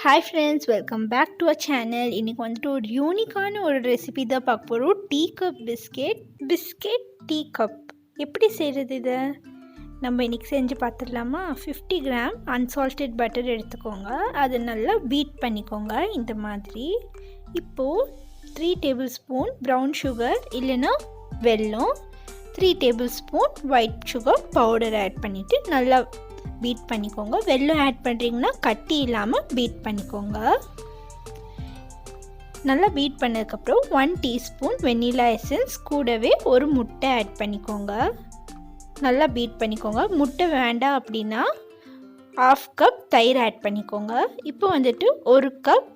Hi friends, welcome back to our channel. இன்னைக்கு வந்துட்டு ஒரு யூனிக்கான ஒரு ரெசிபி தான் பார்க்க போகிறோம். டீகப் பிஸ்கெட் டீ கப் எப்படி செய்கிறது இதை நம்ம இன்றைக்கி செஞ்சு பார்த்துடலாமா? 50 கிராம் அன்சால்டட் பட்டர் எடுத்துக்கோங்க. அதை நல்லா பீட் பண்ணிக்கோங்க இந்த மாதிரி. இப்போது 3 டேபிள் ஸ்பூன் ப்ரௌன் சுகர் இல்லைன்னா வெல்லம், 3 tablespoon white sugar powder add பண்ணிவிட்டு நல்லா பீட் பண்ணிக்கோங்க. வெல்லம் ஆட் பண்ணுறீங்கன்னா கட்டி இல்லாமல் பீட் பண்ணிக்கோங்க. நல்லா பீட் பண்ணதுக்கப்புறம் 1 டீஸ்பூன் வெண்ணிலா எசன்ஸ், கூடவே ஒரு முட்டை ஆட் பண்ணிக்கோங்க. நல்லா பீட் பண்ணிக்கோங்க. முட்டை வேண்டாம் அப்படின்னா 1/2 கப் தயிர் ஆட் பண்ணிக்கோங்க. இப்போ வந்துட்டு 1 கப்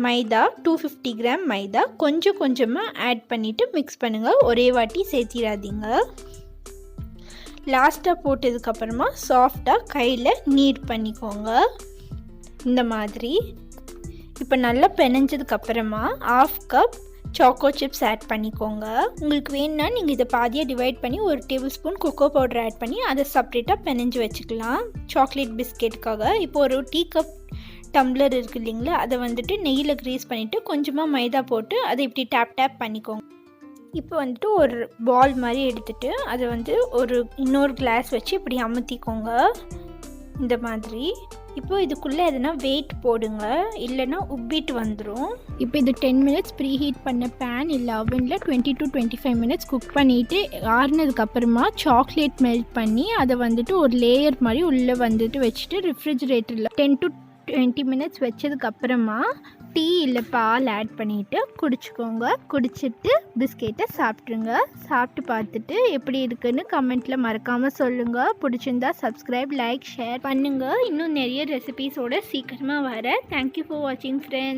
மைதா, 250 கிராம் மைதா கொஞ்சம் கொஞ்சமாக ஆட் பண்ணிவிட்டு மிக்ஸ் பண்ணுங்கள். ஒரே வாட்டி சேர்த்திடாதீங்க. லாஸ்ட்டாக போட்டதுக்கப்புறமா சாஃப்டாக கையில் நீட் பண்ணிக்கோங்க இந்த மாதிரி. இப்போ நல்லா பிணைஞ்சதுக்கப்புறமா 1/2 கப் சாக்கோ சிப்ஸ் ஆட் பண்ணிக்கோங்க. உங்களுக்கு வேணும்னா நீங்கள் இதை பாதியாக டிவைட் பண்ணி 1 tablespoon cocoa powder add பண்ணி அதை செப்ரேட்டாக பிணைஞ்சு வச்சுக்கலாம் சாக்லேட் பிஸ்கெட்டுக்காக. இப்போ ஒரு டீ கப் டம்ளர் இருக்குது இல்லைங்களா, அதை வந்துட்டு நெய்யில் க்ரீஸ் பண்ணிவிட்டு கொஞ்சமாக மைதா போட்டு அதை இப்படி டேப் பண்ணிக்கோங்க. இப்போ வந்துட்டு ஒரு பால் மாதிரி எடுத்துகிட்டு அதை வந்து இன்னொரு கிளாஸ் வச்சு இப்படி அமுத்திக்கோங்க இந்த மாதிரி. இப்போ இதுக்குள்ளே எதுனா வெயிட் போடுங்க, இல்லைன்னா உப்பிட்டு வந்துடும். இப்போ இது 10 மினிட்ஸ் ப்ரீ ஹீட் பண்ண பேன் இல்லை அவனில் 20 to 25 மினிட்ஸ் குக் பண்ணிவிட்டு ஆறுனதுக்கப்புறமா சாக்லேட் மெல்ட் பண்ணி அதை வந்துட்டு ஒரு லேயர் மாதிரி உள்ளே வந்துட்டு வச்சுட்டு ரெஃப்ரிஜிரேட்டரில் 10 to 20 மினிட்ஸ் வச்சதுக்கப்புறமா டீ இல்லை பால் ஆட் பண்ணிவிட்டு குடிச்சிக்கோங்க. குடிச்சிட்டு பிஸ்கெட்டை சாப்பிட்ருங்க. சாப்பிட்டு பார்த்துட்டு எப்படி இருக்குன்னு கமெண்ட்டில் மறக்காமல் சொல்லுங்கள். பிடிச்சிருந்தா சப்ஸ்கிரைப், லைக், ஷேர் பண்ணுங்கள். இன்னும் நிறைய ரெசிபீஸோடு சீக்கிரமாக வர. தேங்க்யூ ஃபார் வாட்சிங் ஃப்ரெண்ட்ஸ்.